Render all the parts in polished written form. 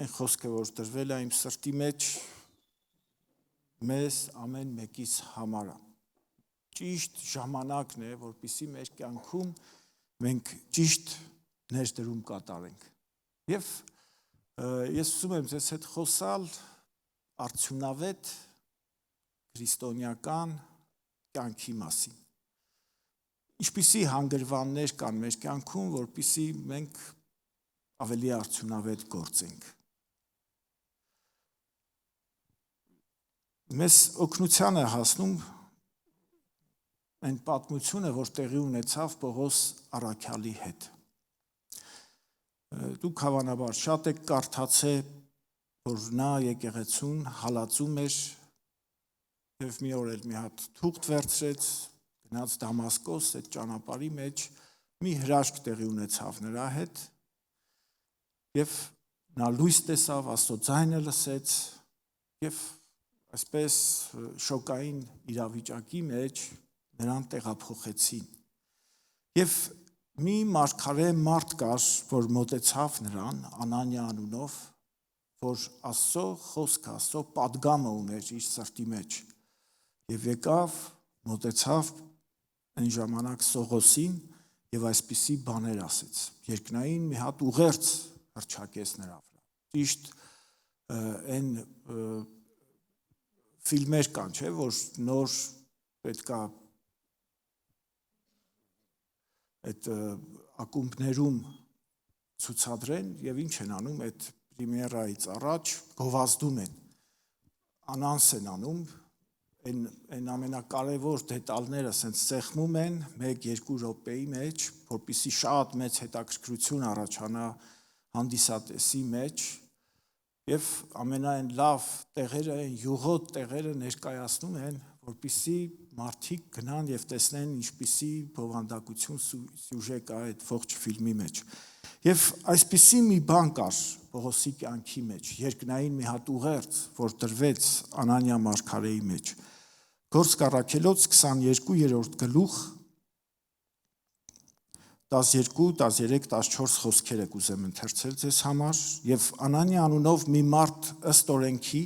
այն խոսքը, որ դրվել է իմ սրտի մեջ, մեզ ամեն մեկից համար է։ Ճիշտ ժամանակն է, որպեսզի մեր կյանքում մենք ճիշտ ներդրում կատարենք։ Եվ ես ուզում եմ ձեզ հետ խոսալ արդյունավետ քրիստոնեական կյանքի մասին։ Ինչպիսի հանգրվաններ կան մեր կյանքում, որպեսզի մենք ավելի արդյունավետ գործենք։ Մեզ օգնության է հասնում այն պատմությունը, որ տեղի ունեցավ Պողոս առաքյալի հետ։ Դուք հավանաբար շատ եք կարդացել, որ նա եկեղեցուն հալածում էր եւ մի օր էլ մի հատ թուղթ վերցրեց, գնաց Դամասկոս, այդ ճանապարհի մեջ մի հրաշք տեղի ունեցավ նրա հետ եւ նա լույս տեսավ, Աստծո ձայնը լսեց եւ այսպես շոկային իրավիճակի մեջ նրան տեղափոխեցին։ Եվ մի մարգարե մարդ կար, որ մոտեցավ նրան, Անանիա անունով, որ Աստծո խոսքը, Աստծո պատգամը ուներ իր սրտի մեջ։ Եվ եկավ, մոտեցավ այն ժամանակ Սողոսին եւ այսպիսի բաներ ասեց։ Երկնային մի հատ ուղերձ հռչակեց նրա վրա։ Ճիշտ այն ֆիլմեր կան, չէ, որ նոր պետքա այդ ակումբներում ցուցադրեն եւ ինչ են անում այդ պրեմիերայից առաջ գովազդում են, անանս են անում, այն ամենակարևոր դետալները ասենց սեղմում են 1-2 րոպեի մեջ, որպեսզի շատ մեծ հետաքրքրություն առաջանա հանդիսատեսի մեջ եւ ամենայն լավ տեղերը, յուղոտ տեղերը ներկայացնում են, որպեսզի մարդիկ գնան եւ տեսնեն ինչպիսի բովանդակություն սյուժե կա այդ ողջ ֆիլմի մեջ։ Եվ այսպիսի մի բան կար Պողոսի կյանքի մեջ, երկնային մի հատ ուղերձ, որ դրվեց Անանիա մարգարեի մեջ։ Գործք առաքելոց 22-րդ գլուխ 12-13-14 խոսքերը կուզեմ ընթերցել ձեզ համար, եւ Անանիա անունով մի մարդ ըստ օրենքի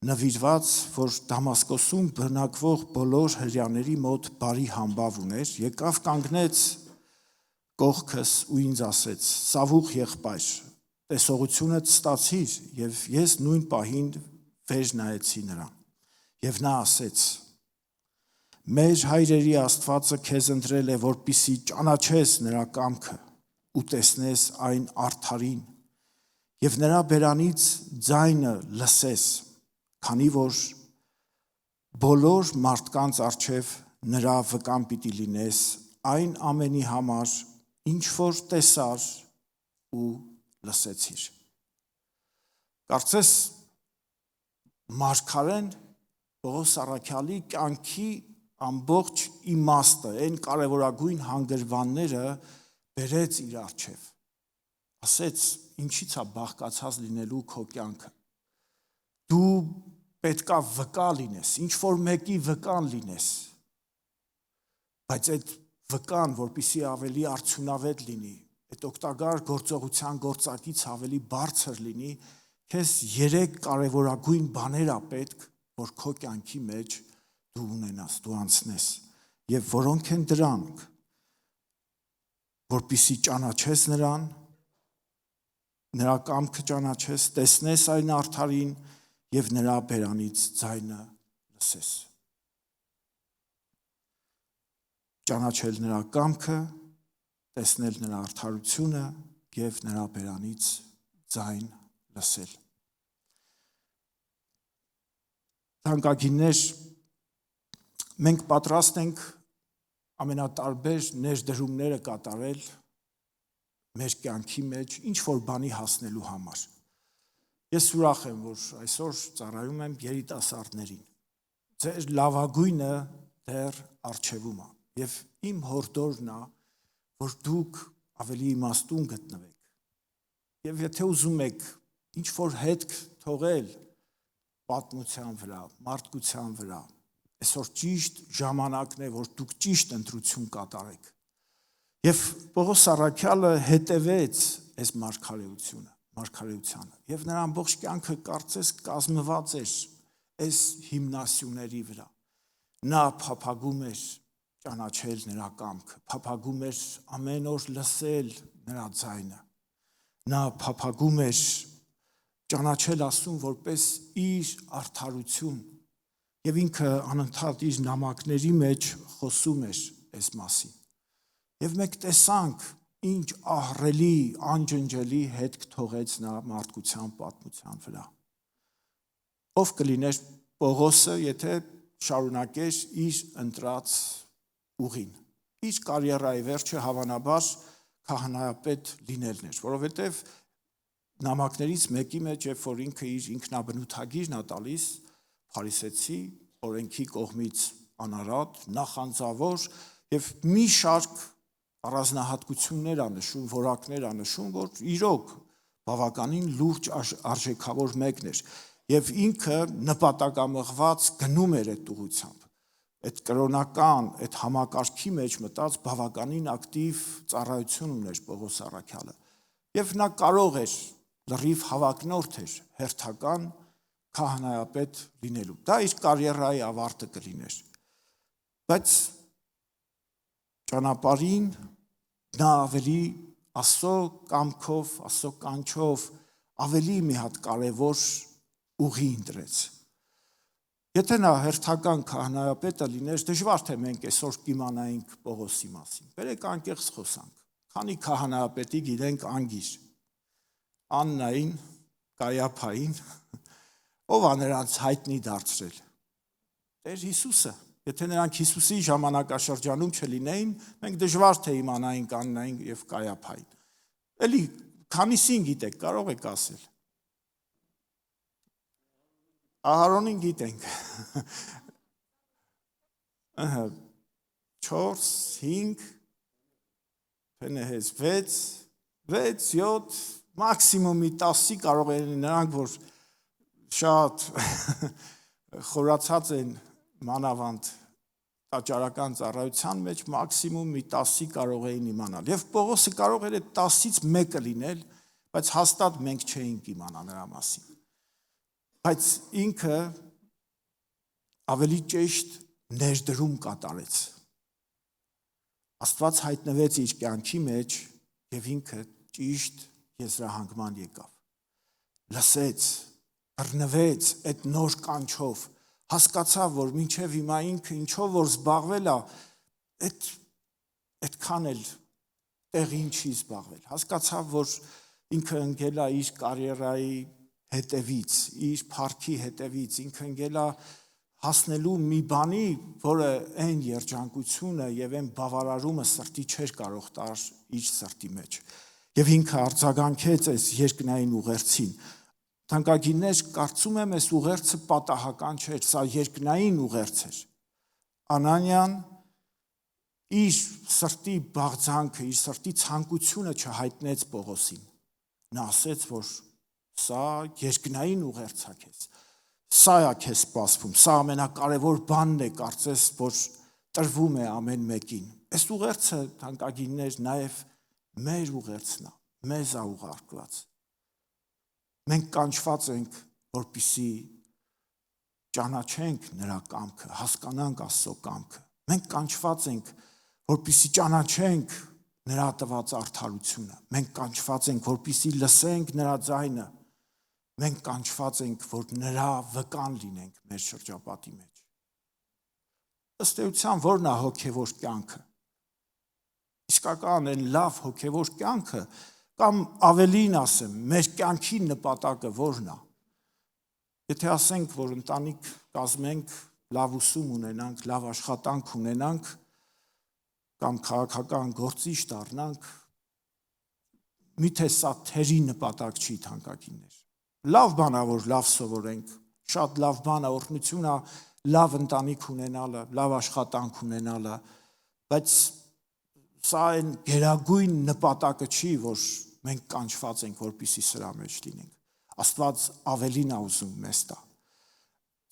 նվիրված, որ Դամասկոսում բնակվող բոլոր հրեաների մոտ բարի համբավ ուներ, եկավ կանգնեց կողքս ու ինձ ասեց. «Սավուխ եղբայր, տեսողությունդ ստացիր», եւ ես նույն պահին վեր նայեցի նրան։ Եվ նա ասեց. «Մեր հայրերի Աստվածը քեզ ընտրել է, որպեսզի ճանաչես նրա կամքը ու տեսնես այն արդարին եւ նրա բերանից ձայնը լսես, քանի որ բոլոր մարդկանց առջև նրա վկան պիտի լինես այն ամենի համար, ինչ որ տեսար ու լսեցիր»։ Կարծես մարգարեն Պողոս առաքյալի կյանքի ամբողջ իմաստը, այն կարևորագույն հանգրվանները բերեց իր առջև։ Ասեց, ինչից է բաղկացած լինելու քո կյանքը։ Դու պետքա վկա լինես, ինչ որ մեկի վկան լինես։ Բայց այդ վկան, որպեսզի ավելի արդյունավետ լինի, այդ օգտակար գործողության գործակից ավելի բարձր լինի, քեզ 3 կարևորագույն բաներ է պետք, որ քո կյանքի մեջ դու ունենաս, դու անցնես, եւ որոնք են դրանք, որպեսզի ճանաչես նրան, նրա կամքը ճանաչես, տեսնես այն արդարին եւ նրա բերանից ձայնը լսես։ Ճանաչել նրա կամքը, տեսնել նրա արդարությունը եւ նրա բերանից ձայն լսել։ Թանկագիններ, մենք պատրաստ ենք ամենատարբեր ներդրումները կատարել մեր կյանքի մեջ ինչ որ բանի հասնելու համար։ Ես ուրախ եմ, որ այսօր ծառայում եմ երիտասարդներին։ Ձեր լավագույնը դեռ առջևում է եւ իմ հորդորն է, որ դուք ավելի իմաստուն գտնվեք։ Եվ եթե ուզում եք ինչ որ հետք թողել պատմության վրա, մարդկության վրա, այսօր ճիշտ ժամանակն է, որ դուք ճիշտ ընտրություն կատարեք։ Եվ Պողոս առաքյալը հետևեց այս մարգարեությունը։ մարգարեությանը։ Եվ նրա ամբողջ կյանքը կարծես կազմված էր այս հիմնասյուների վրա։ Նա փափագում էր ճանաչել նրա կամքը, փափագում էր ամեն օր լսել նրա ձայնը։ Նա փափագում էր ճանաչել Աստծուն որպես իր արդարություն, եւ ինքը անընդհատ իր նամակների մեջ խոսում էր այս մասին։ Եվ մենք տեսանք ինչ ահռելի, անջնջելի հետք թողեց նա մարդկության պատմության վրա։ Ով կլիներ Պողոսը, եթե շարունակեր իր ընտրած ուղին։ Իր կարիերայի վերջը հավանաբար քահանայապետ լինելն էր, որովհետև նամակներից մեկի մեջ, երբ որ ինքը իր ինքնաբնութագիրն է տալիս, փարիսեցի, օրենքի կողմից անարատ, նախանձավոր եւ մի շարք առանձնահատկություններ է նշում, որակներ է նշում, որ իրոք բավականին լուրջ արժեքավոր մեկն էր եւ ինքը նպատակամղված գնում էր այդ ուղությամբ։ Այդ կրոնական, այդ համակարգի մեջ մտած բավականին ակտիվ ծառայություն ուներ Պողոս առաքյալը։ Եվ նա կարող էր լրիվ հավակնորդ էր հերթական քահանայապետ լինելու։ Դա իր կարիերայի ավարտը կլիներ։ Բայց ճանապարհին նա ավելի Աստծո կամքով, Աստծո կանչով ավելի մի հատ կարևոր ուղի ընտրեց։ Եթե նա հերթական քահանայապետը լիներ, դժվար թե մենք այսօր կիմանայինք Պողոսի մասին։ Բերեք անկեղծ խոսանք։ Քանի քահանայապետի գիտենք անգիր։ Աննային, Կայափային, ով է նրանց հայտնի դարձրել։ Տեր Հիսուսը։ Եթե նրանք Հիսուսի ժամանակաշրջանում չլինեին, մենք դժվար թե իմանայինք Աննային եւ Կայափային։ Էլի քանիսին գիտեք, կարող եք ասել։ Ահարոնին գիտենք։ 4, 5, Փենեհես 6, 7, մաքսիմումի 10-ի կարող են նրանք, որ շատ խորացած են մանավանդ տաճարական ծառայության մեջ, մաքսիմում մի 10-ի կարող էին իմանալ։ Եվ Պողոսը կարող էր այդ 10-ից մեկը լինել, բայց հաստատ մենք չէինք իմանա նրա մասին։ Բայց ինքը ավելի ճիշտ ներդրում կատարեց։ Աստված հայտնվեց իր կյանքի մեջ եւ ինքը ճիշտ եզրահանգման եկավ։ Լսեց, բռնվեց այդ նոր կանչով, հասկացավ, որ մինչև հիմա ինքը ինչով որ զբաղվել է, այդքան էլ տեղին չի զբաղվել։ Հասկացավ, որ ինքը ընկել է իր կարիերայի հետևից, իր փառքի հետևից, ինքը ընկել է հասնելու մի բանի, որը այն երջանկությունը եւ այն բավարարումը սրտի չէր կարող տալ իր սրտի մեջ։ Եվ ինքը արձագանքեց այս երկնային ուղերձին։ Թանկագիններ, կարծում եմ, այս ուղերձը պատահական չէր, սա երկնային ուղերձ էր։ Անանյան իր սրտի բաղձանքը, իր սրտի ցանկությունը չհայտնեց Պողոսին։ Նա ասեց, որ սա երկնային ուղերձ է քեզ։ Սա է քեզ սպասվում, սա ամենակարևոր բանն է, կարծես, որ տրվում է ամեն մեկին։ Այս ուղերձը, թանկագիններ, նաև մեր ուղերձն է, մեզ է ուղարկված։ Մենք կանչված ենք, որպեսզի ճանաչենք նրա կամքը, հասկանանք Աստծո կամքը։ Մենք կանչված ենք, որպեսզի ճանաչենք նրա տված արդարությունը։ Մենք կանչված ենք, որպեսզի լսենք նրա ձայնը։ Մենք կանչված ենք, որ նրա վկան լինենք մեր շրջապատի մեջ։ Ըստ էության, որն է հոգևոր կյանքը։ Իսկական այն լավ հոգևոր կյանքը, կամ ավելին ասեմ, մեր կյանքի նպատակը որն է։ Եթե ասենք, որ ընտանիք կազմենք, լավ ուսում ունենանք, լավ աշխատանք ունենանք, կամ քաղաքական գործիչ դառնանք, միթե սա թերի նպատակ չի, թանկագիններ։ Լավ բան է, որ լավ սովորենք, շատ լավ բան է, օրհնություն է, լավ ընտանիք ունենալը, լավ աշխատանք ունենալը, բայց սա այն գերագույն նպատակը չի, որ մենք կանչված ենք, որպեսզի սրա մեջ լինենք։ Աստված ավելին է ուզում մեզ տա։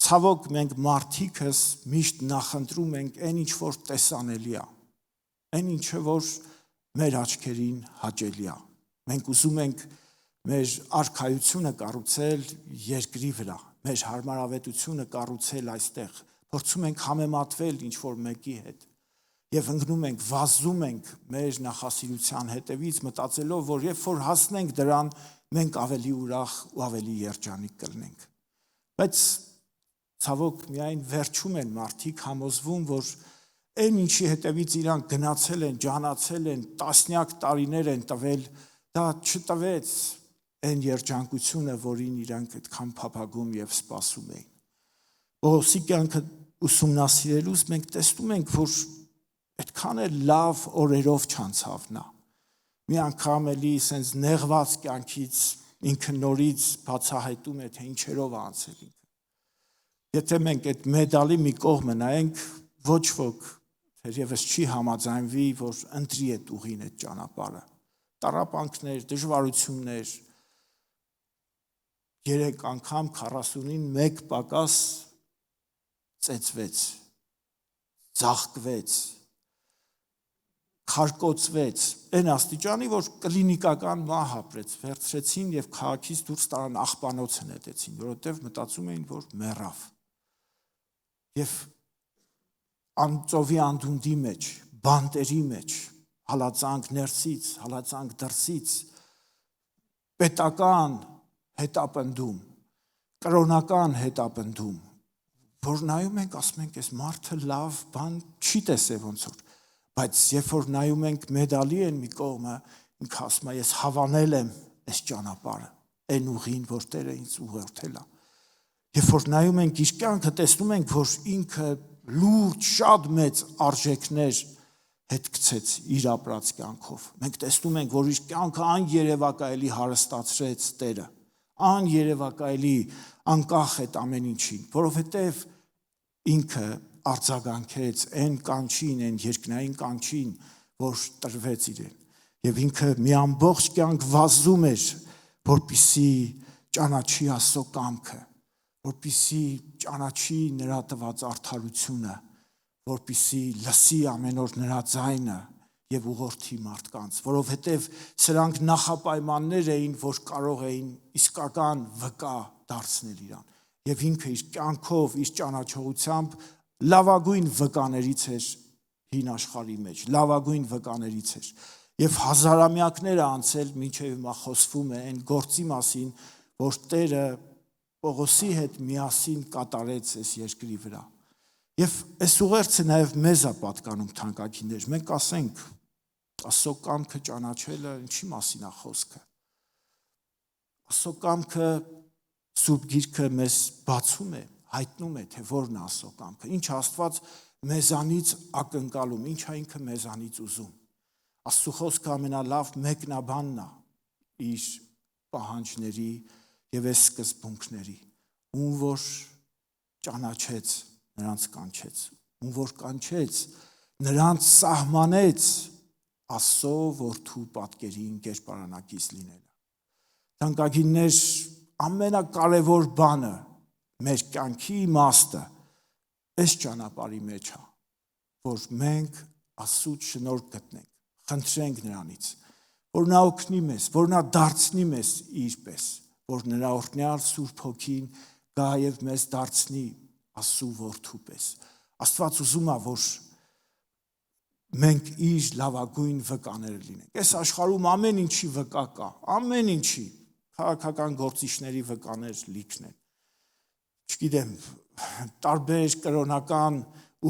Ցավոք մենք մարդիկս միշտ նախընտրում ենք այն ինչ որ տեսանելի է, այն ինչը որ մեր աչքերին հաճելի է։ Մենք ուզում ենք մեր արքայությունը կառուցել երկրի վրա, մեր հարմարավետությունը կառուցել այստեղ, փորձում ենք համեմատվել ինչ-որ մեկի հետ եւ ընկնում ենք, վազում ենք մեր նախասիրության հետևից, մտածելով, որ երբ որ հասնենք դրան, մենք ավելի ուրախ ու ավելի երջանիկ կլինենք։ Բայց ցավոք միայն վերջում են մարդիկ համոզվում, որ այն ինչի հետևից իրանք գնացել են, ջանացել են, տասնյակ տարիներ են տվել, դա չտվեց այն երջանկությունը, որին իրանք այդքան փափագում եւ սպասում էին։ Պողոսի կյանքը ուսումնասիրելուց մենք տեսնում ենք, որ այդքան էլ լավ օրերով չանցավ նա։ Մի անգամ էլի սենց նեղված կյանքից ինքը նորից բացահայտում է, թե ինչերով անցել ինքը։ Եթե մենք այդ մեդալի մի կողմը նայենք, ոչ ոք թերևս չի համաձայնվի, որ ընտրի այդ ուղին, այդ ճանապարհը։ Տառապանքներ, դժվարություններ, 3 անգամ 40-ին 1 պակաս ծեծվեց, ձաղկվեց, քարկոծվեց, այն աստիճանի, որ կլինիկական մահ ապրեց, վերցրեցին եւ քաղաքից դուրս տարան, աղբանոցը նետեցին, որովհետեւ մտածում էին, որ մեռավ։ Եվ անծովի անդունդի մեջ, բանտերի մեջ, հալածանք ներսից, հալածանք դրսից, պետական հետապնդում, կրոնական հետապնդում, որ նայում ենք, ասում ենք, այս մարդը լավ բան չի տեսել ոնց որ, բայց երբ որ նայում ենք մեդալի են մի կողմը, ինքը ասում է, ես հավանել եմ այս ճանապարհը, այն ուղին, որ Տերը ինձ ուղղորդել է։ Երբ որ նայում ենք իր կյանքը, տեսնում ենք, որ ինքը լուրջ շատ մեծ արժեքներ հետ գցեց իր ապրած կյանքով։ Մենք տեսնում ենք, որ իր կյանքը աներևակայելի հարստացրեց Տերը, աներևակայելի անկախ այդ ամեն ինչին, որովհետև ինքը արձագանքեց այն կանչին, այն երկնային կանչին, որ տրվեց իրեն։ Եվ ինքը մի ամբողջ կյանք վազում էր, որպեսզի ճանաչի Աստծո կամքը, որպեսզի ճանաչի նրա տված արդարությունը, որպեսզի լսի ամեն օր նրա ձայնը եւ ուղղորդի մարդկանց, որովհետեւ սրանք նախապայմաններ էին, որ կարող էին իսկական վկա դարձնել իրան։ Եվ ինքը իր կյանքով, իր ճանաչողությամբ լավագույն վկաներից էր հին աշխարհի մեջ, լավագույն վկաներից էր։ Եվ հազարամյակներ անցել, մինչև հիմա խոսվում է այն գործի մասին, որ Տերը Պողոսի հետ միասին կատարեց այս երկրի վրա։ Եվ այս ուղերձը նաև մեզ է պատկանում, թանկագիններ, մենք ասենք, Աստծո կամքը ճանաչելը ինչի մասին է խոսքը։ Աստծո կամքը Սուրբ Գիրքը մեզ բացում է, հայտնում է, թե որն է Աստծո կամքը, ինչ Աստված մեզանից ակնկալում, ինչ է ինքը մեզանից ուզում։ Աստծո խոսքը ամենալավ մեկնաբանն է իր պահանջների եւ այս սկզբունքների, ում որ ճանաչեց, նրանց կանչեց, ում որ կանչեց, նրանց սահմանեց Աստծո որդու պատկերին կերպարանակից լինելը։ Թանկագիններ, ամենակարևոր բանը մեր կյանքի իմաստը այս ճանապարհի մեջ է, որ մենք Աստծուց շնորհք գտնենք, խնդրենք նրանից, որ նա օգնի մեզ, որ նա դարձնի մեզ իրպես, որ նրա օրհնյալ Սուրբ Հոգին գա եւ մեզ դարձնի Աստծո որդու պես։ Աստված ուզում է, որ մենք իր լավագույն վկաները լինենք։ Այս աշխարհում ամեն ինչի վկա կա, ամեն ինչի, քաղաքական գործիչների վկաներ լիքն են։ Չգիտեմ, տարբեր կրոնական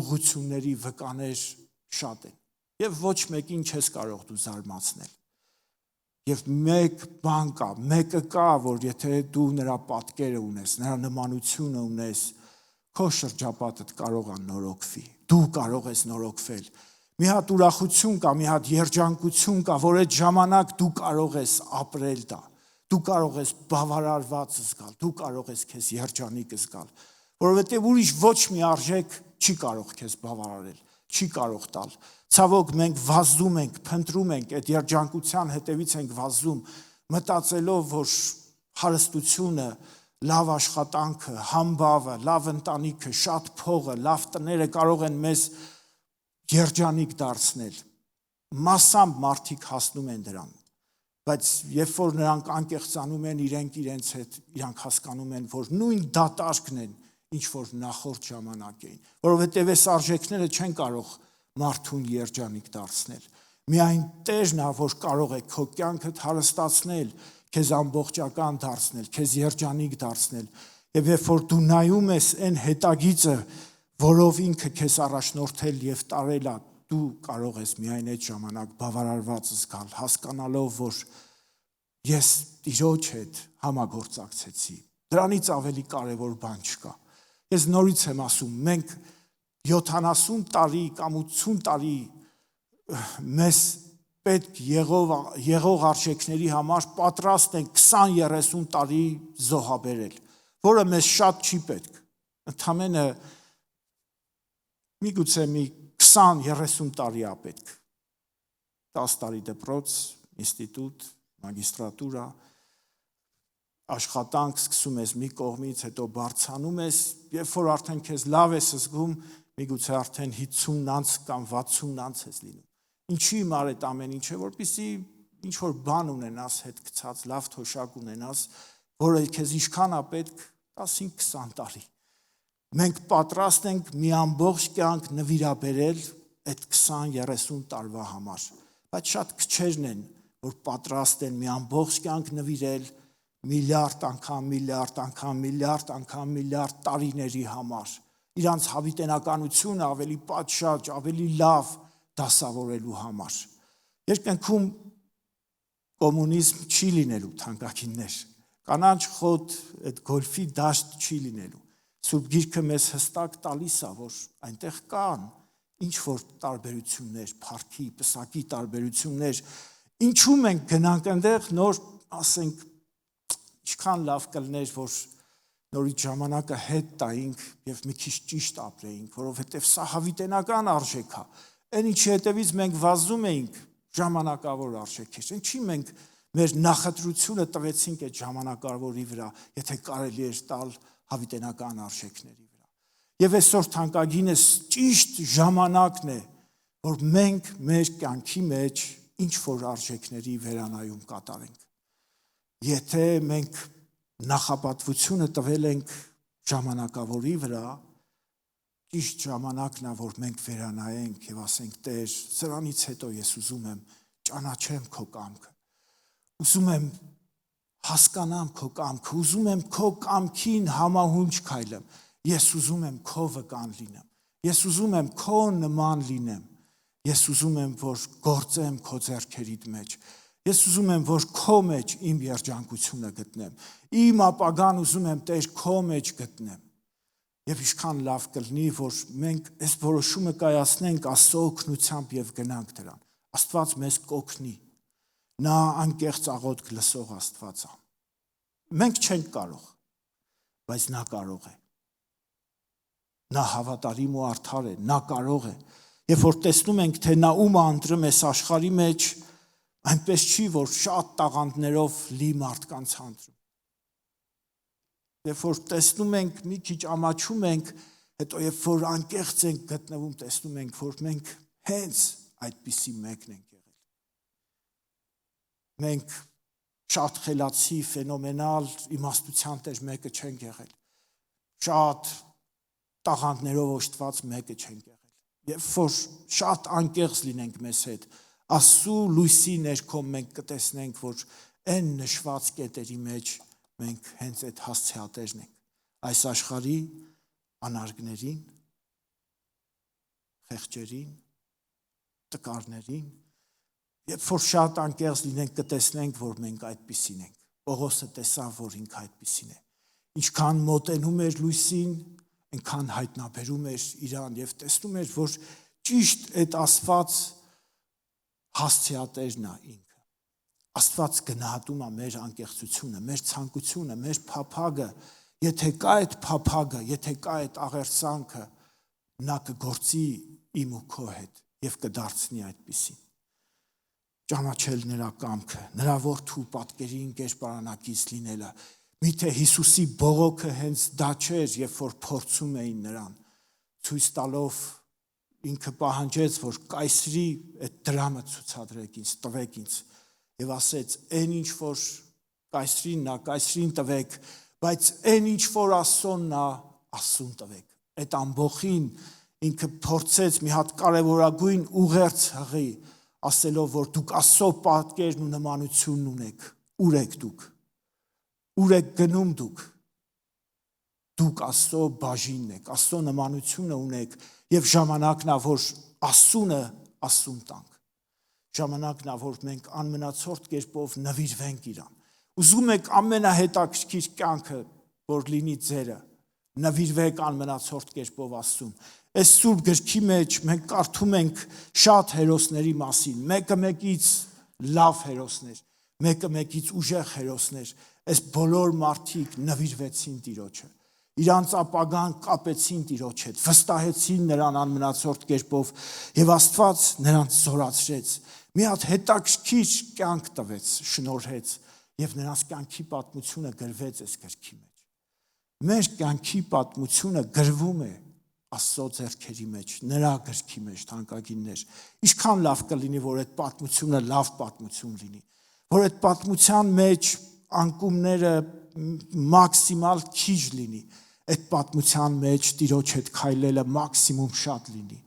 ուղղությունների վկաներ շատ են։ Եվ ոչ մեկին չես կարող դու զարմացնել։ Եվ մեկ բան կա, մեկը կա, որ եթե դու նրա պատկերը ունես, նրա նմանությունը ունես, քո շրջապատդ կարող է նորոգվի, դու կարող ես նորոգվել։ Մի հատ ուրախություն կա, մի հատ երջանկություն կա, որ այդ ժամանակ դու կարող ես ապրել դա, դու կարող ես բավարարված զգալ, դու կարող ես քեզ երջանիկ զգալ, որովհետև ուրիշ ոչ մի արժեք չի կարող քեզ բավարարել, չի կարող տալ։ Ցավոք մենք վազում ենք, փնտրում ենք, այդ երջանկության հետևից ենք վազում, մտածելով, որ հարստությունը, լավ աշխատանքը, համբավը, լավ ընտանիքը, շատ փողը, լավ տները կարող են մեզ երջանիկ դարձնել։ Մասամբ մարդիկ հասնում են դրան, Բայց երբ որ նրանք անկեղծանում են իրենց հետ, իրանք հասկանում են, որ նույն դատարկն են, ինչ որ նախորդ ժամանակ էին, որովհետև այս արժեքները չեն կարող մարդուն երջանիկ դարձնել։ Միայն Տերն է, որ կարող է քո կյանքդ հարստացնել, քեզ ամբողջական դարձնել, քեզ երջանիկ դարձնել։ Եվ երբ որ դու նայում ես այն հետագիծը, որով ինքը քեզ առաջնորդել եւ տարել է, դու կարող ես միայն այդ ժամանակ բավարարված զգալ, հասկանալով, որ ես Տիրոջ հետ համագործակցեցի։ Դրանից ավելի կարևոր բան չկա։ Ես նորից եմ ասում, մենք 70 տարի կամ 80 տարի մեզ պետք եղող արժեքների համար պատրաստ ենք 20-30 տարի զոհաբերել, որը մեզ շատ չի պետք։ Ընդամենը միգուցե մի 20-30 տարի է պետք։ 10 տարի դպրոց, ինստիտուտ, մագիստրատուրա, աշխատանք սկսում ես մի կողմից, հետո բարձանում ես, երբ որ արդեն քեզ լավ ես զգում, միգուցե արդեն 50 անց կամ 60 անց ես լինում։ Ինչի մար այդ ամեն ինչը, որպեսզի ինչ որ բան ունենաս, հետ գցած, լավ թոշակ ունենաս, որը քեզ ինչքան է պետք 15-20 տարի։ Մենք պատրաստ ենք մի ամբողջ կյանք նվիրաբերել այդ 20-30 տարվա համար, բայց շատ քչերն են, որ պատրաստ են մի ամբողջ կյանք նվիրել միլիարդ անգամ տարիների համար, իրանց հավիտենականությունը ավելի պատշաճ, ավելի լավ դասավորելու համար։ Երկնքում կոմունիզմ չի լինելու, թանկագիններ, կանաչ խոտ, այդ գոլֆի դաշտ չի լինելու։ Սուրբ Գիրքը մեզ հստակ տալիս է, որ այնտեղ կան ինչ որ տարբերություններ, փառքի, պսակի տարբերություններ, ինչու մենք գնանք այնտեղ, նոր ասենք, ինչքան լավ կլներ, որ նորից ժամանակը հետ տայինք եւ մի քիչ ճիշտ ապրեինք, որովհետեւ սա հավիտենական արժեք է։ Այն ինչի հետևից մենք վազում էինք ժամանակավոր արժեքեր։ Ինչի մենք մեր նախընտրությունը տվեցինք այդ ժամանակավորի վրա, եթե կարելի էր տալ հավիտենական արժեքների վրա։ Եվ այսօր թանկագինս ճիշտ ժամանակն է, որ մենք մեր կյանքի մեջ ինչ որ արժեքների վերանայում կատարենք։ Եթե մենք նախապատվությունը տվել ենք ժամանակավորի վրա, ճիշտ ժամանակն է, որ մենք վերանայենք եւ ասենք Տեր, սրանից հետո ես ուզում եմ ճանաչեմ քո կամքը, ուզում եմ հասկանամ քո կամքը, ուզում եմ քո կամքին համահունչ քայլեմ, ես ուզում եմ քո վկան լինեմ, ես ուզում եմ քո նման լինեմ, ես ուզում եմ, որ գործեմ քո ձեռքերիդ մեջ, ես ուզում եմ, որ քո մեջ իմ երջանկությունը գտնեմ, իմ ապագան ուզում եմ Տեր քո մեջ գտնեմ։ Եվ ինչքան լավ կլինի, որ մենք այս որոշումը կայացնենք Աստծո օգնությամբ եւ գնանք դրան։ Աստված մեզ կօգնի։ Նա անկեղծ աղոթք լսող Աստված է։ Մենք չենք կարող, բայց նա կարող է։ Նա հավատարիմ ու արդար է, նա կարող է։ Երբ որ տեսնում ենք, թե նա ում է ընտրում այս աշխարհի մեջ, այնպես չի, որ շատ տաղանդներով լի մարդկանց ընտրում։ Երբ որ տեսնում ենք, մի քիչ ամաչում ենք, հետո երբ որ անկեղծ ենք գտնվում, տեսնում ենք, որ մենք հենց այդպիսի մեկն ենք եղել։ Մենք շատ խելացի, ֆենոմենալ իմաստության տեր մեկը չենք եղել։ Շատ տաղանդներով օժտված մեկը չենք եղել։ Երբ որ շատ անկեղծ լինենք մեզ հետ, Աստծո լույսի ներքո մենք կտեսնենք, որ այն նշված կետերի մեջ մենք հենց այդ հասցեատերն ենք, այս աշխարհի անարգներին, խեղճերին, տկարներին, երբ որ շատ անկեղծ լինենք, կտեսնենք, որ մենք այդպիսին ենք։ Պողոսը տեսավ, որ ինքը այդպիսին է։ Ինչքան մոտենում էր լույսին, այնքան հայտնաբերում էր իրան եւ տեսնում էր, որ ճիշտ այդ Աստված հասցեատերն է ինքը։ Աստված գնահատում է մեր անկեղծությունը, մեր ցանկությունը, մեր փափագը, եթե կա այդ փափագը, եթե կա այդ աղերսանքը, նա կգործի իմ ու քո հետ եւ կդարձնի այդպիսին։ Ճանաչել նրա կամքը, նրա որդու պատկերին կերպարանակից լինելը, միթե Հիսուսի բողոքը հենց դա չէր, երբ որ փորձում էին նրան, ցույց տալով ինքը պահանջեց, որ կայսրի այդ դրամը ցուցադրեք ինձ, տվեք ինձ։ եւ ասեց. «Այն ինչ որ կայսրինն է, կայսրին տվեք, բայց այն ինչ որ Աստծոնն է, Աստծուն տվեք»։ Այդ ամբողին ինքը փորձեց մի հատ կարևորագույն ուղերձ հղի, ասելով, որ դուք Աստծո պատկերն ու նմանությունն ունեք։ Ուր եք դուք։ Ուր եք գնում դուք։ Դուք Աստծո բաժինն եք, Աստծո նմանությունը ունեք եւ ժամանակն է, որ Աստծունը Աստծուն տանք։ Ժամանակն է, որ մենք անմնացորդ կերպով նվիրվենք իրան։ Ուզում եք ամենահետաքրքիր կյանքը, որ լինի ձերը, նվիրվեք անմնացորդ կերպով Աստծուն։ Այս սուրբ գրքի մեջ մենք կարդում ենք շատ հերոսների մասին, մեկը մեկից լավ հերոսներ, մեկը մեկից ուժեղ հերոսներ, այս բոլոր մարդիկ նվիրվեցին Տիրոջը, իրանց ապագան կապեցին Տիրոջ հետ, վստահեցին նրան անմնացորդ կերպով եւ Աստված նրանց զորացրեց, մի հատ հետաքրքիր կյանք տվեց, շնորհեց եւ նրանց կյանքի պատմությունը գրվեց այս գրքի մեջ։ Մեր կյանքի պատմությունը գրվում է Աստծո ձեռքերի մեջ, նրա գրքի մեջ, թանկագիններ։ Ինչքան լավ կլինի, որ այդ պատմությունը լավ պատմություն լինի, որ այդ պատմության մեջ անկումները մաքսիմալ քիչ լինի, այդ պատմության մեջ Տիրոջ հետ քայլելը մաքսիմում շատ լինի։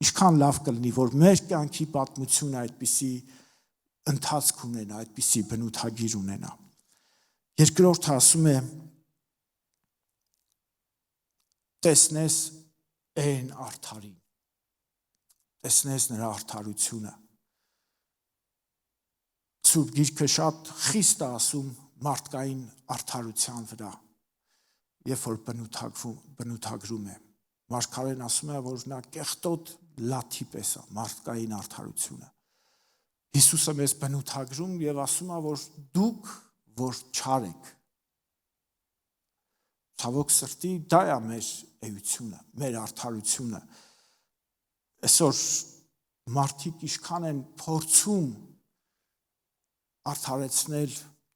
Ինչքան լավ կլինի, որ մեր կյանքի պատմությունը այդպիսի ընթացք ունենա, այդպիսի բնութագիր ունենա։ Երկրորդը ասում է. տեսնես այն արդարին, տեսնես նրա արդարությունը։ Սուրբ Գիրքը շատ խիստ է ասում մարդկային արդարության վրա, երբ որ բնութագրում է։ Մարգարեն ասում է, որ նա կեղտոտ լաթի պես է մարդկային արդարությունը։ Հիսուսը մեզ բնութագրում եւ ասում է, որ դուք որ չար եք։ Ցավոք սրտի դա է մեր էությունը, մեր արդարությունը։ Այսօր մարդիկ ինչքան են փորձում արդարեցնել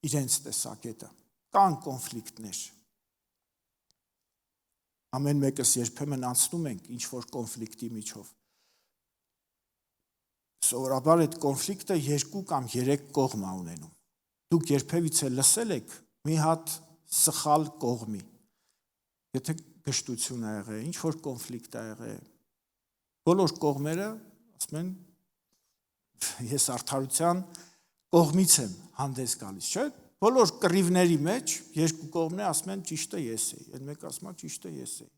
իրենց տեսակետը, կան կոնֆլիկտներ։ Ամեն մեկս երբեմն անցնում ենք ինչ-որ կոնֆլիկտի միջով։ Սովորաբար այդ կոնֆլիկտը 2 կամ 3 կողմ է ունենում։ Դուք երբևիցե լսել եք մի հատ սխալ կողմի։ Եթե գժտություն է եղել, ինչ-որ կոնֆլիկտ է եղել, բոլոր կողմերը ասում են ես արդարության կողմից եմ հանդես գալիս, չէ՞։ Բոլոր կռիվների մեջ 2 կողմն ասում են ճիշտը ես եի, այդ մեկը ասում է ճիշտը ես եի։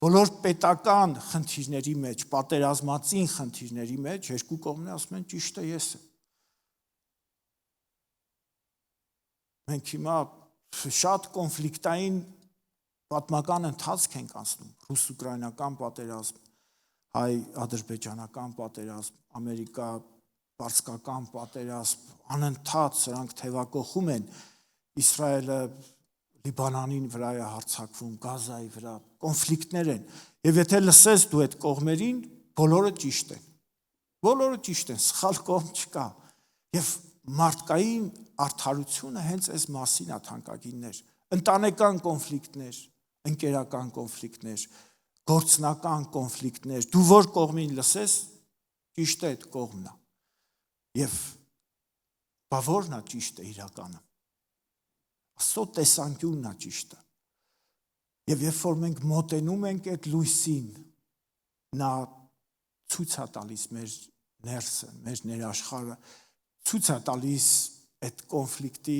Բոլոր պետական խնդիրների մեջ, պատերազմածին խնդիրների մեջ 2 կողմն ասում են ճիշտը ես եմ։ Մենք հիմա շատ կոնֆլիկտային պատմական ընթացք ենք անցնում, ռուս-ուկրաինական պատերազմ, հայ-ադրբեջանական պատերազմ, ամերիկա-պարսկական պատերազմ, անընդհատ սրանք թևակողում են, Իսրայելը Լիբանանին վրա է հարձակվում, Գազայի վրա, կոնֆլիկտներ են, եւ եթե լսես դու այդ կողմերին, բոլորը ճիշտ են, սխալ կողմ չկա, եւ մարդկային արդարությունը հենց այս մասին է թանկագիններ, ընտանեկան կոնֆլիկտներ, ընկերական կոնֆլիկտներ, գործնական կոնֆլիկտներ, դու որ կողմին լսես, ճիշտ է այդ կողմն է, եւ բա որն է ճիշտը իրականում։ Աստծո տեսանկյունն է ճիշտը։ Եվ երբ որ մենք մոտենում ենք այդ լույսին, նա ցույց է տալիս մեր ներսը, մեր ներաշխարհը, ցույց է տալիս այդ կոնֆլիկտի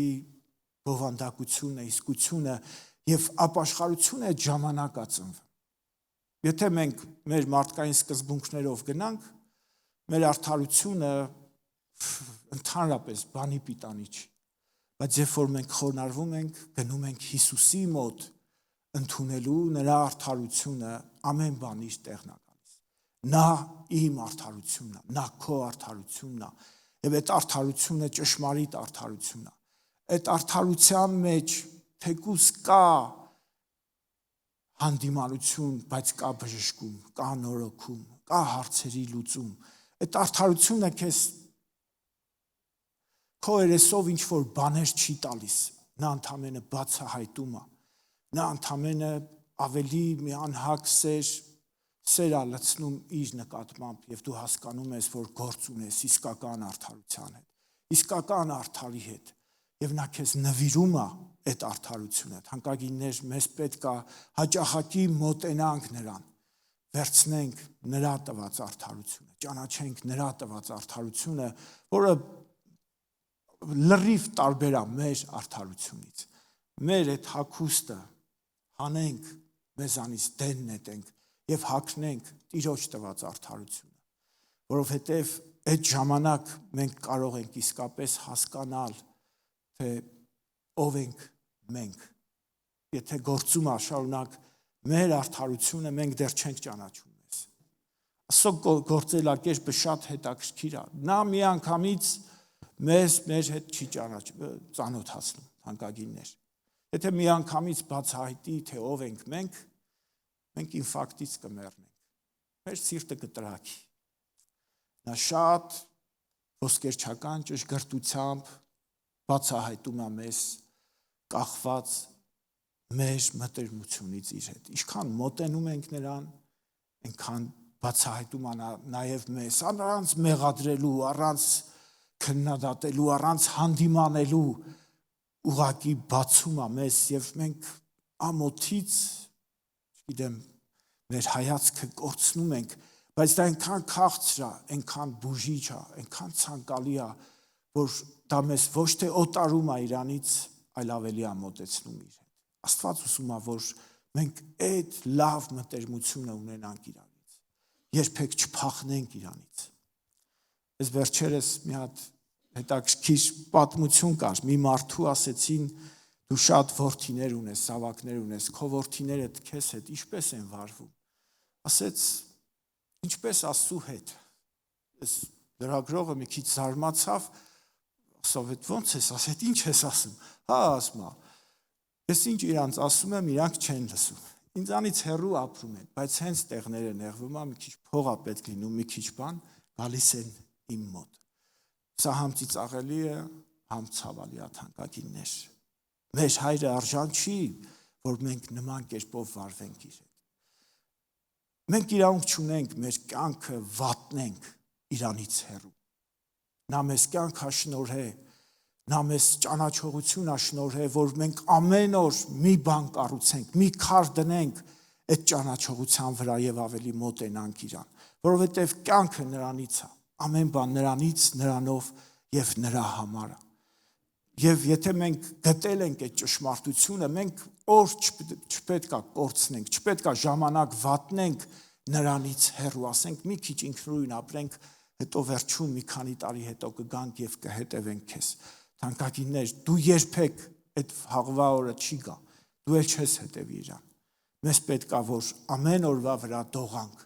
բովանդակությունը, իսկությունը եւ ապաշխարությունը այդ ժամանակ է ծնվում։ Եթե մենք մեր մարդկային սկզբունքներով գնանք, մեր արդարությունը ընդհանրապես բանի պիտանի չի։ Բայց երբ որ մենք խոնարհվում ենք, գնում ենք Հիսուսի մոտ, ընդունելու նրա արդարությունը, ամեն բան իր տեղն է գալիս։ Նա իմ արդարությունն է, նա քո արդարությունն է, եւ այդ արդարությունը ճշմարիտ արդարությունն է։ Այդ արդարության մեջ թեկուզ կա հանդիմանություն, բայց կա բժշկում, կա նորոգում, կա հարցերի լուծում։ Այդ արդարությունը քեզ քո երեսով ինչ որ բաներ չի տալիս, նա ընդամենը բացահայտում է, նա ընդամենը ավելի մի անհակ սեր է լցնում իր նկատմամբ եւ դու հասկանում ես, որ գործ ունես իսկական արդարության հետ, իսկական արդարի հետ, եւ նա քեզ նվիրում է այդ արդարությունը։ Թանկագիններ, մեզ պետք է հաճախակի մոտենանք նրան, վերցնենք նրա տված արդարությունը, ճանաչենք նրա տված արդարությունը, որը լրիվ տարբեր է մեր արդարությունից։ Մեր այդ հագուստը հանենք, մեզանից դեն նետենք եւ հագնենք Տիրոջ տված արդարությունը, որովհետեւ այդ ժամանակ մենք կարող ենք իսկապես հասկանալ, թե ով ենք մենք։ Եթե գործում է շարունակ մեր արդարությունը, մենք դեռ չենք ճանաչում մեզ։ Աստծո գործելակերպը շատ հետաքրքիր է։ Նա միանգամից մեզ մեր հետ չի ծանոթացնում, թանկագիններ։ Եթե միանգամից բացահայտի, թե ով ենք մենք ինֆարկտից կմեռնենք։ Մեր սիրտը կտրակի։ Նա շատ ոսկերչական ճշգրտությամբ բացահայտում է մեզ կախված մեր մտերմությունից իր հետ։ Ինչքան մոտենում ենք նրան, այնքան բացահայտում է նաև մեզ, առանց մեղադրելու, առանց քննադատելու, առանց հանդիմանելու, ուղղակի բացում է մեզ եւ մենք ամոթից, չգիտեմ, մեր հայացքը կորցնում ենք, բայց դա այնքան քաղցր է, այնքան բուժիչ է, այնքան ցանկալի է, որ դա մեզ ոչ թե օտարում է իրանից, այլ ավելի է մոտեցնում իր հետ։ Աստված ուսում է, որ մենք այդ լավ մտերմությունը ունենանք իրանից, երբեք չփախնենք իրանից։ Ես վերջերս մի հատ հետաքրքիր պատմություն կար, մի մարդու ասեցին, դու շատ որդիներ ունես, զավակներ ունես, քո որդիները քեզ հետ ինչպես են վարվում։ Ասեց, ինչպես Աստծու հետ։ Ես լրագրողը մի քիչ զարմացավ, ասավ, ո՞նց ես ասել, ինչ ես ասում։ Հա, ասում է, ես ինչ իրանց ասում եմ, իրանք չեն լսում։ Ինձանից հեռու ապրում են, բայց հենց տեղները նեղվում է, մի քիչ փող է պետք լինում, մի քիչ բան, գալիս են իմ մոտ։ Սա համ ծիծաղելի է, համ ցավալի է, թանկագիններ։ Մեր հայրը արժան չի, որ մենք նման կերպով վարվենք իր հետ։ Մենք իրավունք չունենք մեր կյանքը վատնենք իրանից հեռու։ Նա մեզ կյանք շնորհե, նա մեզ ճանաչողություն շնորհե, որ մենք ամեն օր մի բան կառուցենք, մի քար դնենք այդ ճանաչողության վրա եւ ավելի մոտենանք իրան, որովհետեւ կյանքը նրանից է, ամեն բան նրանից, նրանով եւ նրա համար է։ Եվ եթե մենք գտել ենք այդ ճշմարտությունը, մենք օր չպետք է կորցնենք, չպետք է ժամանակ վատնենք նրանից հեռու, ասենք մի քիչ ինքնուրույն ապրենք, հետո վերջում մի քանի տարի հետո կգանք եւ կհետևենք քեզ։ Թանկագիններ, դու երբեք այդ հաղվա օրը չի գա, դու էլ չես հետևի իրան։ Մեզ պետք է որ ամեն օրվա վրա դողանք։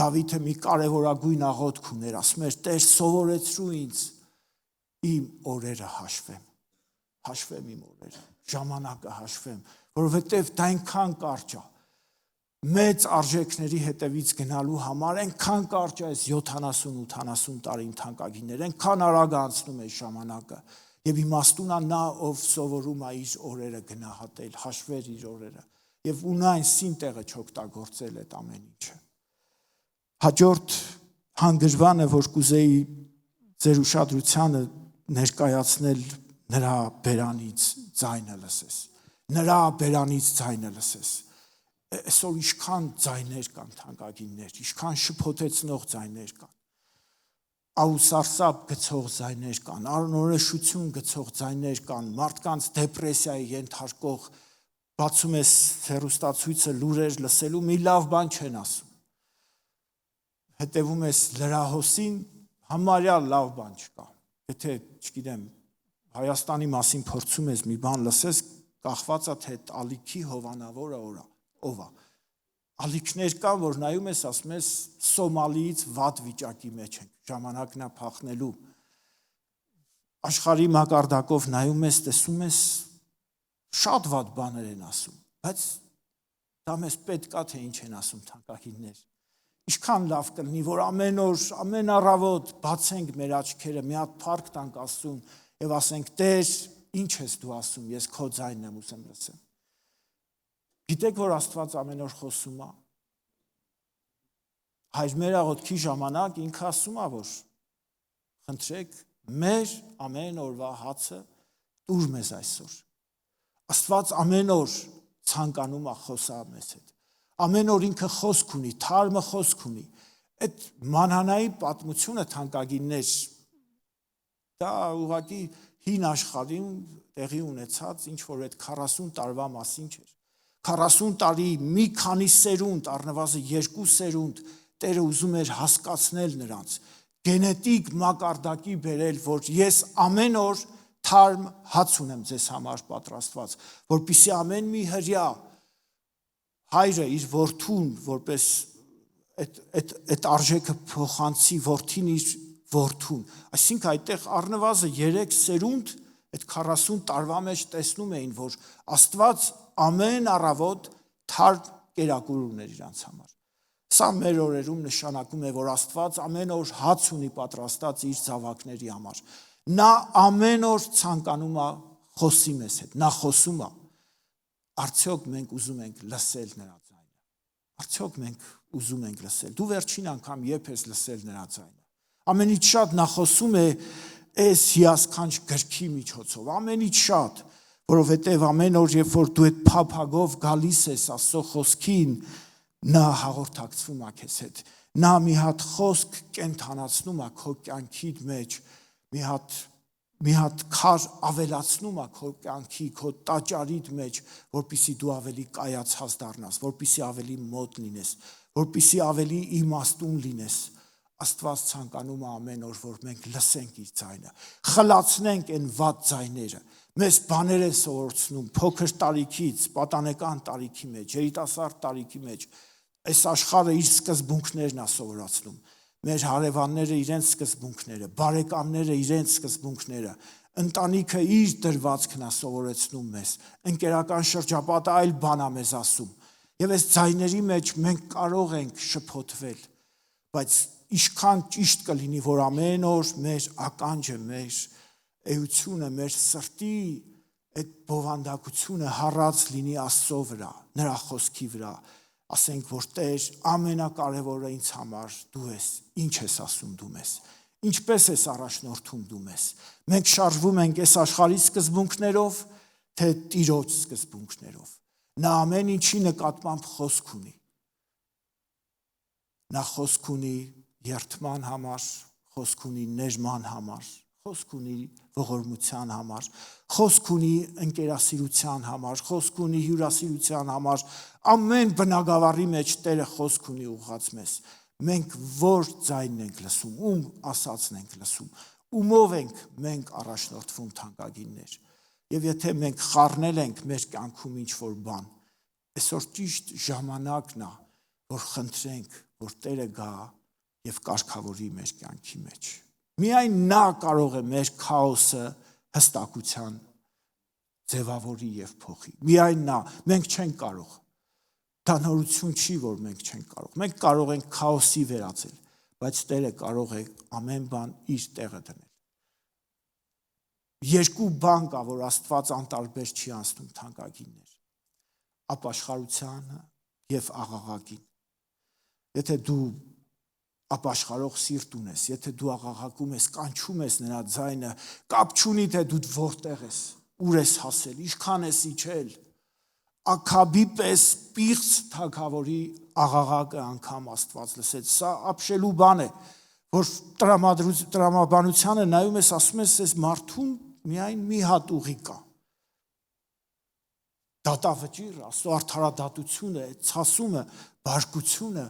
Դավիթը մի կարևորագույն աղոթք ուներ, ասում էր, Տեր սովորեցրու ինձ իմ օրերը հաշվեմ իմ օրերը, ժամանակը հաշվեմ, որովհետև դա այնքան կարճ է, մեծ արժեքների հետևից գնալու համար այնքան կարճ է այս 70-80 տարին թանկագիններ, այնքան արագ անցնում է ժամանակը, եւ իմաստուն է նա, ով սովորում է իր օրերը գնահատել, հաշվել իր օրերը, եւ ունա այն սինտեղը չօգտագործել այդ ամեն ինչը։ Հաջորդ հանգրվանը, որ կուզեի ձեր ուշադրությանը ներկայացնել նրա բերանից ձայնը լսես, նրա բերանից ձայնը լսես, այսօր ինչքան ձայներ կան թանկագիններ, ինչքան շփոթեցնող ձայներ կան, աուսարսափ գցող ձայներ կան, անորոշություն գցող ձայներ կան, մարդկանց դեպրեսիայի ենթարկող, բացում ես հեռուստացույցը լուրեր լսելու, մի լավ բան չեն ասում, հետևում ես լրահոսին, համարյա լավ բան չկա, եթե, չգիտեմ, Հայաստանի մասին փորձում ես մի բան լսես, կախված է թե ալիքի հովանավորը ով է։ Ալիքներ կան, որ նայում ես, ասում ես, Սոմալիից վատ վիճակի մեջ ենք, ժամանակն է փախնելու։ Աշխարհի մակարդակով նայում ես, տեսում ես, շատ վատ բաներ են ասում, բայց դա մեզ պետք է թե ինչ են ասում թանկագիններ։ Ինչքան լավ կլինի, որ ամեն օր, ամեն առավոտ բացենք մեր աչքերը, մի հատ փառք տանք Աստծուն եւ ասենք, Տեր, ինչ ես դու ասում, ես քո ձայնն եմ ուզում լսեմ։ Գիտեք, որ Աստված ամեն օր խոսում է։ Հայր մեր աղոթքի ժամանակ ինքը ասում է, որ խնդրեք մեր ամեն օրվա հացը տուր մեզ այսօր։ Աստված ամեն օր ցանկանում է խոսալ մեզ հետ։ Ամեն օր ինքը խոսք ունի, թարմը խոսք ունի։ Այդ մանանայի պատմությունը թանկագիններ, դա ուղղակի հին աշխարհին տեղի ունեցած ինչ որ այդ 40 տարվա մասին չէր։ 40 տարի մի քանի սերունդ, առնվազն 2 սերունդ Տերը ուզում էր հասկացնել նրանց, գենետիկ մակարդակի բերել, որ ես ամեն օր թարմ հաց ունեմ ձեզ համար պատրաստված, որպեսզի ամեն մի հրյա հայրը իր որդուն, որպես այդ արժեքը փոխանցի որդին իր որդուն, այսինքն այդտեղ առնվազն 3 սերունդ այդ 40 տարվա մեջ տեսնում էին, որ Աստված ամեն առավոտ թարմ կերակուր ուներ իրանց համար։ Սա մեր օրերում նշանակում է, որ Աստված ամեն օր հաց ունի պատրաստած իր զավակների համար։ Նա ամեն օր ցանկանում է խոսի մեզ հետ, նա խոսում է։ Արդյոք մենք ուզում ենք լսել նրա ձայնը։ Արդյոք մենք ուզում ենք լսել։ Դու վերջին անգամ երբ ես լսել նրա ձայնը։ Ամենից շատ նա խոսում է այս հիասքանչ գրքի միջոցով, ամենից շատ, որովհետև ամեն օր երբ որ դու այդ փափագով գալիս ես Աստծո խոսքին, նա հաղորդակցվում է քեզ հետ։ Նա մի հատ խոսք կենթանացնում է քո կյանքի մեջ, մի հատ քար ավելացնում է քո կյանքի, քո տաճարիդ մեջ, որպեսզի դու ավելի կայացած դառնաս, որպեսզի ավելի մոտ լինես, որպեսզի ավելի իմաստուն լինես։ Աստված ցանկանում է ամեն օր, որ մենք լսենք իր ձայնը, խլացնենք այն վատ ձայները։ Մեզ բաներ են սովորեցնում փոքր տարիքից, պատանեկան տարիքի մեջ, երիտասարդ տարիքի մեջ։ Այս աշխարհը իր սկզբունքներն է սովորացնում։ Մեր հարևանները իրենց սկզբունքները, բարեկամները իրենց սկզբունքները, ընտանիքը իր դրվածքն է սովորեցնում մեզ, ընկերական շրջապատը այլ բան է մեզ ասում։ Եվ այս ձայների մեջ մենք կարող ենք շփոթվել, բայց ինչքան ճիշտ կլինի, որ ամեն օր մեր ականջը, մեր էությունը, մեր սրտի այդ բովանդակությունը հառած լինի Աստծո վրա, նրա խոսքի վրա, ասենք, որ Տեր, ամենակարևորը ինձ համար դու ես, ինչ ես ասում դու մեզ, ինչպես ես առաջնորդում դու մեզ։ Մենք շարժվում ենք այս աշխարհի սկզբունքներով, թե Տիրոջ սկզբունքներով։ Նա ամեն ինչի նկատմամբ խոսք ունի։ Նա խոսք ունի երթման համար, խոսք ունի ներման համար, խոսք ունի ողորմության համար, խոսք ունի ընկերասիրության համար, խոսք ունի հյուրասիրության համար, ամեն բնագավառի մեջ Տերը խոսք ունի ուղղած մեզ։ Մենք որ ձայնն ենք լսում, ում ասածն ենք լսում, ումով ենք մենք առաջնորդվում թանկագիններ։ Եվ եթե մենք խառնել ենք մեր կյանքում ինչ-որ բան, այսօր ճիշտ ժամանակն է, որ խնդրենք, որ Տերը գա եւ կարգավորի մեր կյանքի մեջ։ Միայն նա կարող է մեր քաոսը հստակության ձևավորի եւ փոխի։ Միայն նա, մենք չենք կարող։ Դա նորություն չի, որ մենք չենք կարող։ Մենք կարող ենք քաոսի վերածել, բայց Տերը կարող է ամեն բան իր տեղը դնել։ Երկու բան կա, որ Աստված անտարբեր չի անցնում թանկագիններ։ Ապաշխարությանը եւ աղաղակին։ Եթե դու ապաշխարող սիրտ ունես, եթե դու աղաղակում ես, կանչում ես նրա ձայնը, կապ չունի թե դու որտեղ ես, ուր ես հասել, ինչքան ես իջել, Աքաբի պես պիղծ թագավորի աղաղակը անգամ Աստված լսեց։ Սա ապշելու բան է, որ տրամաբանությանը նայում ես, ասում ես, այս մարդուն միայն մի հատ ուղի կա։ Դատավճիռը, Աստծո արդարադատությունը, ցասումը, բարկությունը,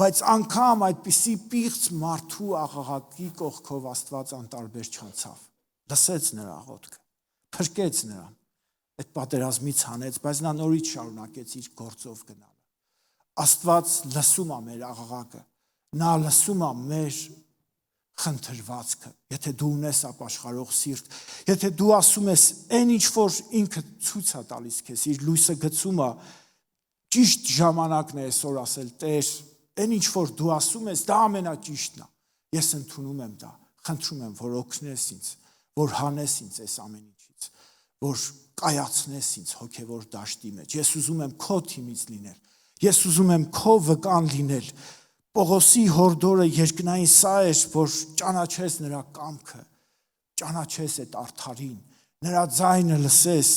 բայց անգամ այդպիսի պիղծ մարդու աղաղակի կողքով Աստված անտարբեր չանցավ։ Լսեց նրա աղոթքը, փրկեց նրան, այդ պատերազմից հանեց, բայց նա նորից շարունակեց իր գործով գնալը։ Աստված լսում է մեր աղաղակը, նա լսում է մեր խնդրվածքը, եթե դու ունես ապաշխարող սիրտ, եթե դու ասում ես, այն ինչ որ ինքը ցույց է տալիս քեզ, իր լույսը գցում է, ճիշտ ժամանակն է այսօր ասել, Տեր, այն ինչ որ դու ասում ես, դա ամենաճիշտն է, ես ընդունում եմ դա, խնդրում եմ, որ օգնես ինձ, որ հանես ինձ այս ամեն ինչից, որ կայացնես ինձ հոգևոր դաշտի մեջ, ես ուզում եմ քո թիմից լինել, ես ուզում եմ քո վկան լինել, Պողոսի հորդորը երկնային սա էր, որ ճանաչեց նրա կամքը, ճանաչես այդ արդարին, նրա ձայնը լսես,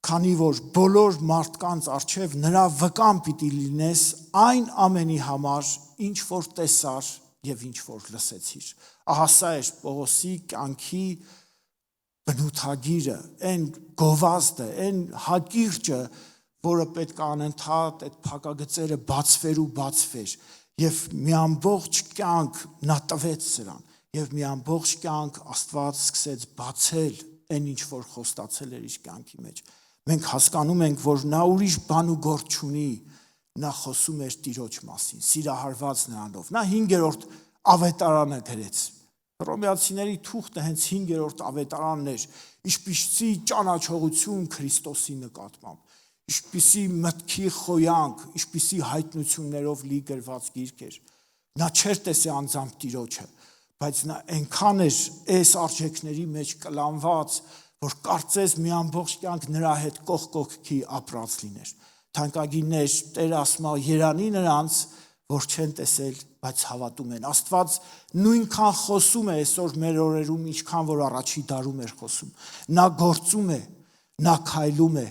քանի որ բոլոր մարդկանց առջև նրա վկան պիտի լինես այն ամենի համար, ինչ որ տեսար եւ ինչ որ լսեցիր։ Ահա սա է Պողոսի կյանքի բնութագիրը, այն գովազդը, այն հակիրճը, որը պետք է անընդհատ այդ փակագծերը բացվեր ու բացվեր, եւ մի ամբողջ կյանք նա տվեց սրան, եւ մի ամբողջ կյանք Աստված սկսեց բացել այն ինչ որ խոստացել էր իր կյանքի մեջ։ Մենք հասկանում ենք, որ նա ուրիշ բան ու գործ չունի, նա խոսում էր Տիրոջ մասին, սիրահարված նրանով։ Նա 5-րդ ավետարանը գրեց։ Հռոմեացիների թուղթը հենց 5-րդ ավետարանն էր, ինչպիսի ճանաչողություն Քրիստոսի նկատմամբ, ինչպիսի մտքի խոյանք, ինչպիսի հայտնություններով լի գրված գիրք էր։ Նա չէր տեսել անձամբ Տիրոջը, բայց նա այնքան էր այս արժեքների մեջ կլանված, որ կարծես մի ամբողջ կյանք նրա հետ կողքի ապրած լիներ։ Թանկագիններ, Տեր ասում է, երանի նրանց, որ չեն տեսել, բայց հավատում են։ Աստված նույնքան խոսում է այսօր մեր օրերում, ինչքան որ առաջի դարում էր խոսում։ Նա գործում է, նա քայլում է,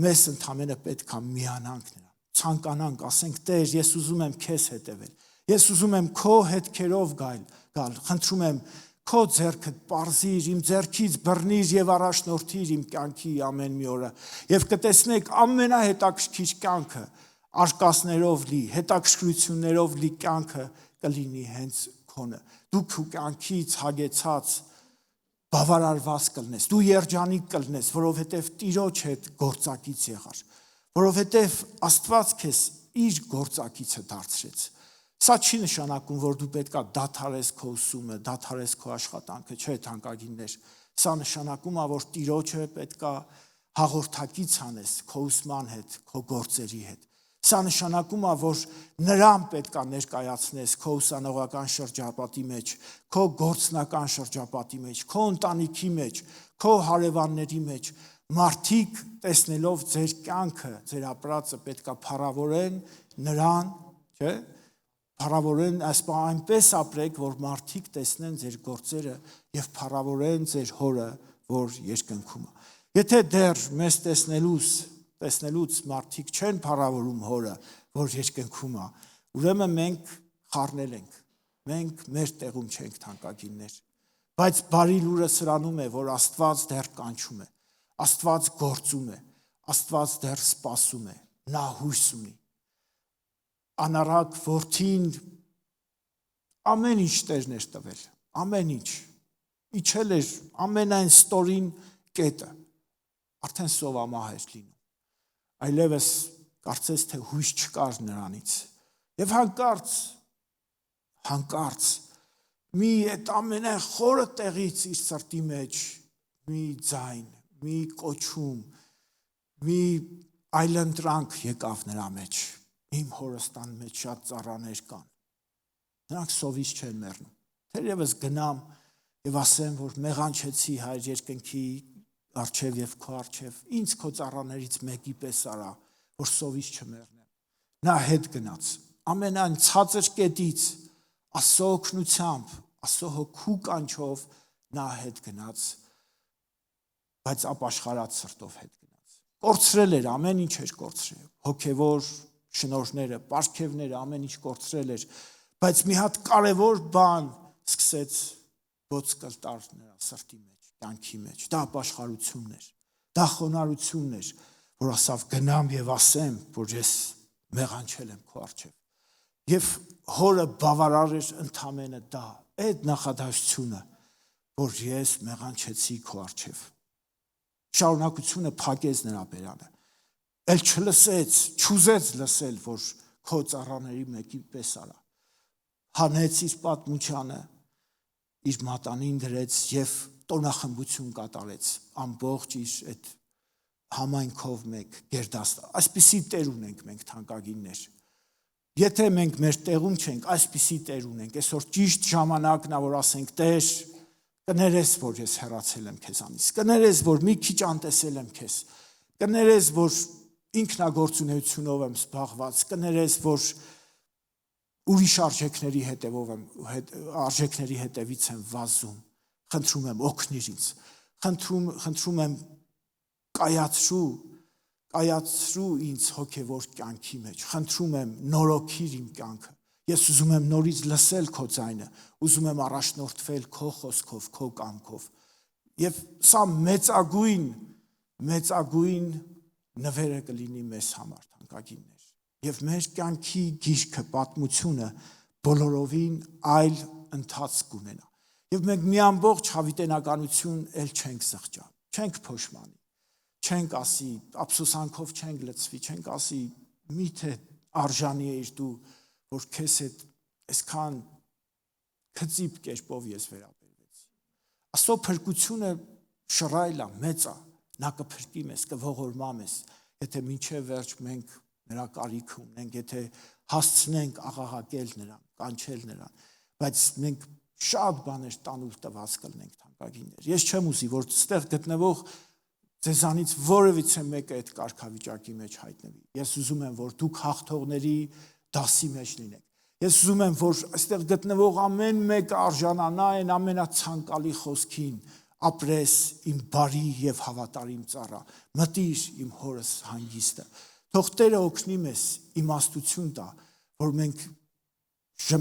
մեզ ընդամենը պետք է միանանք նրան։ Ցանկանանք, ասենք, Տեր, ես ուզում եմ քեզ հետևել։ Ես ուզում եմ քո հետքերով գալ, խնդրում եմ քո ձեռքդ պարզիր, իմ ձեռքից բռնիր եւ առաջնորդիր իմ կյանքի ամեն մի օրը։ Եվ կտեսնեք ամենահետաքրքիր կյանքը, արկածներով լի, հետաքրքրություններով լի կյանքը կլինի հենց քոնը։ Դու քո կյանքից հագեցած բավարարված կլնես, դու երջանիկ կլնես, որովհետև Տիրոջ հետ գործակից եղար, որովհետև Աստված քեզ իր գործակիցը դարձրեց։ Սա չի նշանակում, որ դու պետք է դադարես քո ուսումը, դադարես քո աշխատանքը, չէ, թանկագիններ։ Սա նշանակում է, որ Տիրոջը պետք է հաղորդակից անես քո ուսման հետ, քո գործերի հետ։ Սա նշանակում է, որ նրան պետք է ներկայացնես քո ուսանողական շրջապատի մեջ, քո գործնական շրջապատի մեջ, քո ընտանիքի մեջ, քո հարևանների մեջ։ Մարդիկ տեսնելով ձեր կյանքը, ձեր ապրածը պետք է փառավորեն նրան, չէ՞։ Փառավորեն, այնպես ապրեք, որ մարդիկ տեսնեն ձեր գործերը եւ փառավորեն ձեր հորը, որ երկնքում է։ Եթե դեռ մեզ տեսնելուց մարդիկ չեն փառավորում հորը, որ երկնքում է, ուրեմն մենք խառնել ենք, մենք մեր տեղում չենք, թանկագիններ։ Բայց բարի լուրը սրանում է, որ Աստված դեռ կանչում է, Աստված գործում է, Աստված դեռ սպասում է, նա հույս ունի։ Անառակ որդին ամեն ինչ Տերն էր տվել, ամեն ինչ, իջել էր ամենայն ստորին կետը, արդեն սովամահ էր լինում, այլևս կարծես թե հույս չկար նրանից, և հանկարծ մի այդ ամենայն խորը տեղից իր սրտի մեջ մի ձայն, մի կոչում, մի այլընտրանք եկավ նրա մեջ, իմ հորստան մեջ շատ ծառաներ կան, նրանք սովից չեն մեռնում, թերևս գնամ և ասեմ, որ մեղանչեցի Հայր երկնքի առջև և քո առջև, ինձ քո ծառաներից մեկի պես արա, որ սովից չմեռնեմ։ Նա հետ գնաց, ամենայն ցածր կետից, Աստծո օգնությամբ, Աստծո հոգու կանչով նա հետ գնաց, բայց ապաշխարած սրտով հետ գնաց։ Կորցրել էր, ամեն ինչ էր կորցրել, հոգևոր շնորհները, պարգևները, ամեն ինչ կորցրել էր, բայց մի հատ կարևոր բան սկսեց ոսկր տալ նրա սրտի մեջ, կյանքի մեջ, դա ապաշխարությունն էր, դա խոնարհությունն էր, որ ասավ գնամ եւ ասեմ, որ ես մեղանչել եմ քո առջև։ Եվ հորը բավարար էր ընդամենը դա, այդ նախադասությունը, որ ես մեղանչեցի քո առջև։ Շարունակությունը փակեց նրա բերանը։ Էլ չլսեց, չուզեց լսել, որ քո ծառաների մեկի պես արա։ Հանեց իր պատմությանը, իր մատանին դրեց եւ տոնախմբություն կատարեց ամբողջ իր այդ համայնքով մեկ գերդաստա։ Այսպիսի Տեր ունենք մենք, թանկագիններ։ Եթե մենք մեր տեղում չենք, այսպիսի Տեր ունենք, այսօր ճիշտ ժամանակն է, որ ասենք Տեր, կներես, որ ես հեռացել եմ քեզանից, կներես, որ մի քիչ անտեսել եմ քեզ, կներես, որ ինքնագործունեությունով եմ զբաղված, կներես, որ ուրիշ արժեքների հետևից եմ վազում, խնդրում եմ օգնիր ինձ, խնդրում եմ կայացրու ինձ հոգևոր կյանքի մեջ, խնդրում եմ նորոգիր իմ կյանքը, ես ուզում եմ նորից լսել քո ձայնը, ուզում եմ առաջնորդվել քո խոսքով, քո կամքով, եւ սա մեծագույն նվերը կլինի մեզ համար, թանկագիններ, եւ մեր կյանքի գիրքը, պատմությունը բոլորովին այլ ընթացք կունենա, եւ մենք մի ամբողջ հավիտենականություն էլ չենք զղջա, չենք փոշմանի, չենք ասի, ափսոսանքով չենք լցվի, չենք ասի, միթե արժանի էիր դու, որ քեզ հետ այսքան քծիպ կերպով ես վերաբերվեցի։ Աստծո փրկությունը շռայլ է, մեծ է, նա կփրկի մեզ, կողորմա մեզ, եթե մինչև վերջ մենք նրա կարիք ունենք, եթե հասցնենք աղաղակել նրան, կանչել նրան, բայց մենք շատ բաներ տանուլ տված կլինենք, թանկագիններ։ Ես չեմ ուզի, որ ստեղ գտնվող ձեզանից որևիցե մեկը այդ կարգավիճակի մեջ հայտնվի։ Ես ուզում եմ, որ դուք հաղթողների դասի մեջ լինեք։ Ես ուզում եմ, որ այստեղ գտնվող ամեն մեկը արժանանա այն ամենացանկալի խոսքին, ապրես իմ բարի եւ հավատարիմ ծառա, մտիր իմ հորս հանգիստը։ Թող Տերը օգնի մեզ իմաստություն տա, որ մենք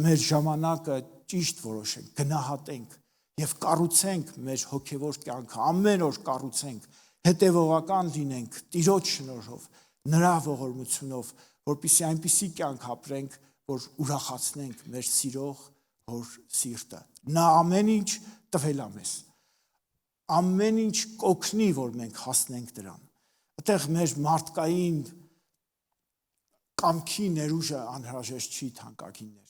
մեր ժամանակը ճիշտ որոշենք, գնահատենք եւ կառուցենք մեր հոգեվոր կյանքը, ամեն օր կառուցենք, հետևողական լինենք Տիրոջ շնորհով, նրա ողորմությունով, որպեսզի այնպիսի կյանք ապրենք, որ ուրախացնենք մեր սիրող հոր սիրտը։ Նա ամեն ինչ տվել է մեզ, ամեն ինչ կօգնի, որ մենք հասնենք դրան։ Այդտեղ մեր մարդկային կամքի ներուժը անհրաժեշտ չի, թանկագիններ։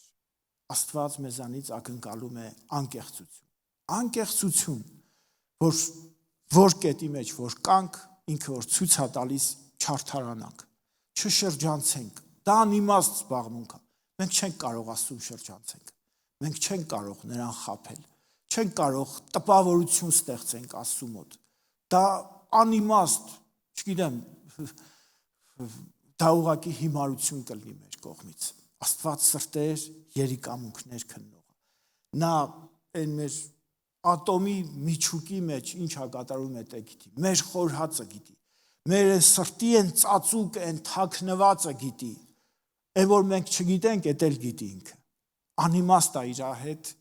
Աստված մեզանից ակնկալում է անկեղծություն, որ կետի մեջ որ կանք, ինքը որ ցույց է տալիս չարթարանանք, չշրջանցենք, դա անիմաստ զբաղմունք է, մենք չենք կարող Աստծուն շրջանցենք, մենք չենք կարող նրան խաբել, չենք կարող տպավորություն ստեղծենք Աստծու մոտ, դա անիմաստ, չգիտեմ, դա ուղղակի հիմարություն կլինի մեր կողմից, Աստված սրտեր երիկամունքներ քննող, նա այն մեր ատոմի միջուկի մեջ ինչ է կատարում է գիտի, մեր խորհածը գիտի, մեր սրտի են ծածուկ են թաքնվածը գիտի, այն որ մենք չգիտենք, էդ էլ գիտի ինքը, անիմաստ է իր հետ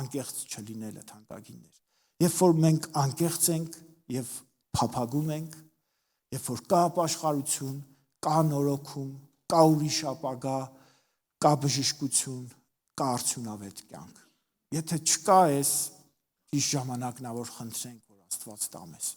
անկեղծ չլինելը, թանկագիններ, երբ որ մենք անկեղծ ենք եւ փափագում ենք, երբ որ կա ապաշխարություն, կա նորոգում, կա ուրիշ ապագա, կա բժշկություն, կա արդյունավետ կյանք։ Եթե չկա էս, ճիշտ ժամանակն է որ խնդրենք, որ Աստված տա մեզ։